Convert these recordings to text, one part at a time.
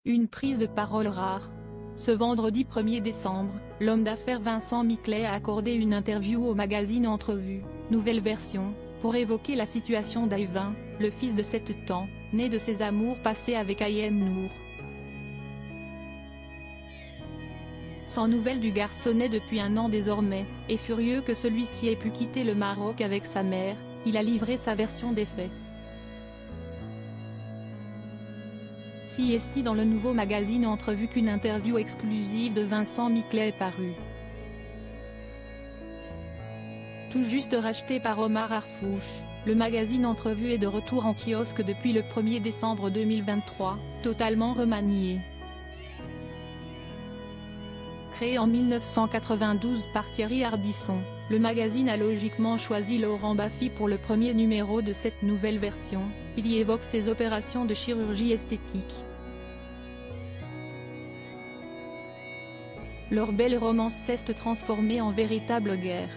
Une prise de parole rare. Ce vendredi 1er décembre, l'homme d'affaires Vincent Miclet a accordé une interview au magazine Entrevue, nouvelle version, pour évoquer la situation d'Ayvin, le fils de 7 ans, né de ses amours passés avec Ayem Nour. Sans nouvelles du garçonnet depuis 1 an désormais, et furieux que celui-ci ait pu quitter le Maroc avec sa mère, il a livré sa version des faits. Si est dans le nouveau magazine Entrevue qu'une interview exclusive de Vincent Miclet est parue. Tout juste racheté par Omar Harfouch, le magazine Entrevue est de retour en kiosque depuis le 1er décembre 2023, totalement remanié. Créé en 1992 par Thierry Ardisson, le magazine a logiquement choisi Laurent Baffy pour le premier numéro de cette nouvelle version. Il y évoque ses opérations de chirurgie esthétique. Leur belle romance s'est transformée en véritable guerre.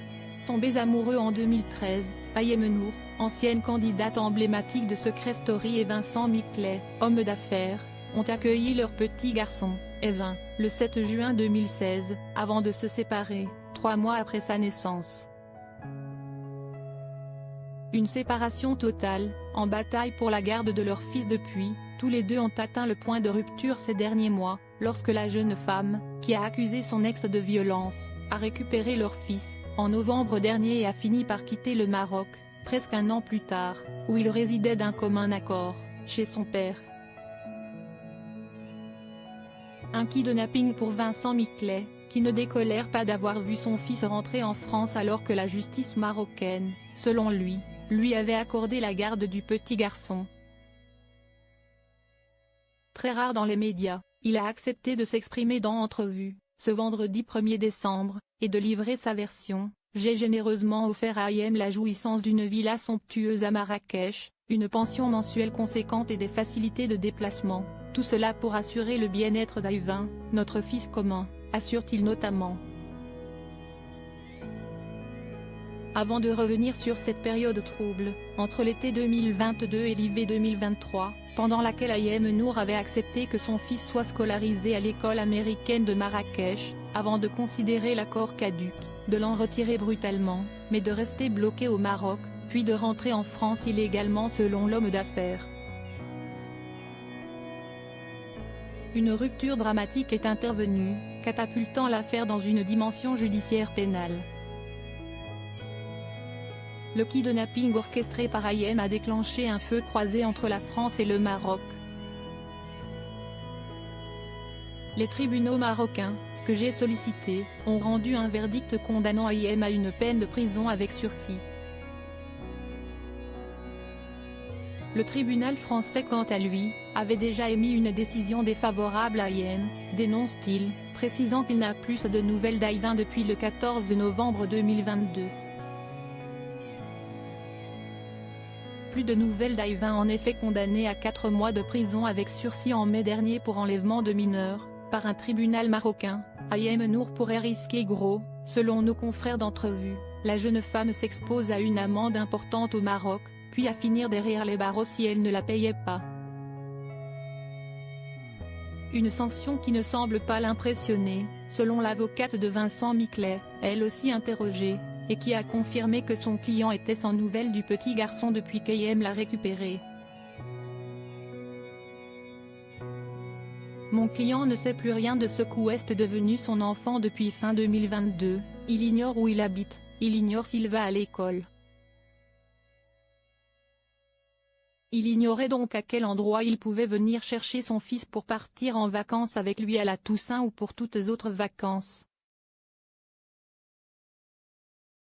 Tombés amoureux en 2013, Ayem Nour, ancienne candidate emblématique de Secret Story et Vincent Miclet, homme d'affaires, ont accueilli leur petit garçon, Ayvin, le 7 juin 2016, avant de se séparer, 3 mois après sa naissance. Une séparation totale, en bataille pour la garde de leur fils depuis, tous les deux ont atteint le point de rupture ces derniers mois, lorsque la jeune femme, qui a accusé son ex de violence, a récupéré leur fils, en novembre dernier et a fini par quitter le Maroc, presque 1 an plus tard, où il résidait d'un commun accord, chez son père. Un kidnapping pour Vincent Miclet, qui ne décolère pas d'avoir vu son fils rentrer en France alors que la justice marocaine, selon lui avait accordé la garde du petit garçon. Très rare dans les médias, il a accepté de s'exprimer dans Entrevue, ce vendredi 1er décembre, et de livrer sa version. J'ai généreusement offert à Ayem la jouissance d'une villa somptueuse à Marrakech, une pension mensuelle conséquente et des facilités de déplacement, tout cela pour assurer le bien-être d'Ayvin, notre fils commun, assure-t-il notamment. Avant de revenir sur cette période trouble, entre l'été 2022 et l'hiver 2023, pendant laquelle Ayem Nour avait accepté que son fils soit scolarisé à l'école américaine de Marrakech, avant de considérer l'accord caduc, de l'en retirer brutalement, mais de rester bloqué au Maroc, puis de rentrer en France illégalement selon l'homme d'affaires. Une rupture dramatique est intervenue, catapultant l'affaire dans une dimension judiciaire pénale. Le kidnapping orchestré par Ayem a déclenché un feu croisé entre la France et le Maroc. Les tribunaux marocains, que j'ai sollicités, ont rendu un verdict condamnant Ayem à une peine de prison avec sursis. Le tribunal français quant à lui, avait déjà émis une décision défavorable à Ayem, dénonce-t-il, précisant qu'il n'a plus de nouvelles d'Ayvin depuis le 14 novembre 2022. Plus de nouvelles d'Ayvin en effet condamné à 4 mois de prison avec sursis en mai dernier pour enlèvement de mineurs, par un tribunal marocain. Ayem Nour pourrait risquer gros, selon nos confrères d'Entrevue. La jeune femme s'expose à une amende importante au Maroc, puis à finir derrière les barreaux si elle ne la payait pas. Une sanction qui ne semble pas l'impressionner, selon l'avocate de Vincent Miclet, elle aussi interrogée, et qui a confirmé que son client était sans nouvelles du petit garçon depuis qu'Ayem l'a récupéré. Mon client ne sait plus rien de ce qu'est devenu son enfant depuis fin 2022, il ignore où il habite, il ignore s'il va à l'école. Il ignorait donc à quel endroit il pouvait venir chercher son fils pour partir en vacances avec lui à la Toussaint ou pour toutes autres vacances.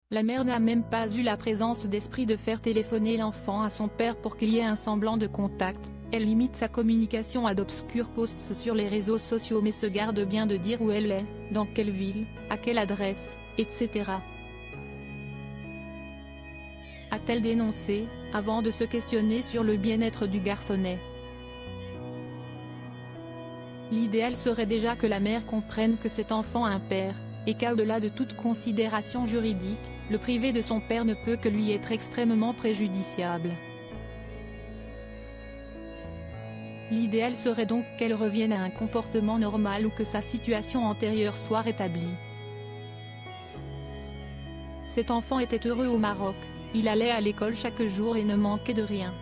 La mère n'a même pas eu la présence d'esprit de faire téléphoner l'enfant à son père pour qu'il y ait un semblant de contact. Elle limite sa communication à d'obscurs posts sur les réseaux sociaux mais se garde bien de dire où elle est, dans quelle ville, à quelle adresse, etc. A-t-elle dénoncé, avant de se questionner sur le bien-être du garçonnet. L'idéal serait déjà que la mère comprenne que cet enfant a un père, et qu'au-delà de toute considération juridique, le priver de son père ne peut que lui être extrêmement préjudiciable. L'idéal serait donc qu'elle revienne à un comportement normal ou que sa situation antérieure soit rétablie. Cet enfant était heureux au Maroc, il allait à l'école chaque jour et ne manquait de rien.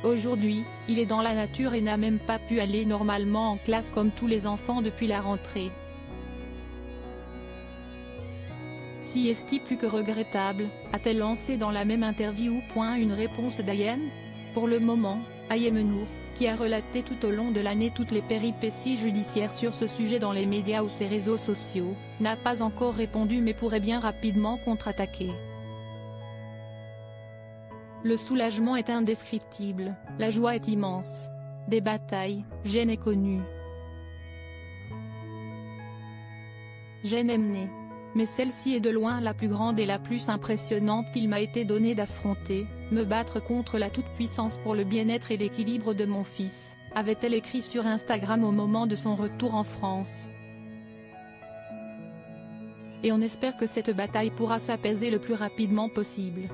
Aujourd'hui, il est dans la nature et n'a même pas pu aller normalement en classe comme tous les enfants depuis la rentrée. Si est-il plus que regrettable, a-t-elle lancé dans la même interview. Une réponse d'Ayem. Pour le moment, Ayem Nour, qui a relaté tout au long de l'année toutes les péripéties judiciaires sur ce sujet dans les médias ou ses réseaux sociaux, n'a pas encore répondu mais pourrait bien rapidement contre-attaquer. Le soulagement est indescriptible, la joie est immense. Des batailles, j'en ai connu. J'en ai mené. Mais celle-ci est de loin la plus grande et la plus impressionnante qu'il m'a été donné d'affronter, me battre contre la toute-puissance pour le bien-être et l'équilibre de mon fils, avait-elle écrit sur Instagram au moment de son retour en France. Et on espère que cette bataille pourra s'apaiser le plus rapidement possible.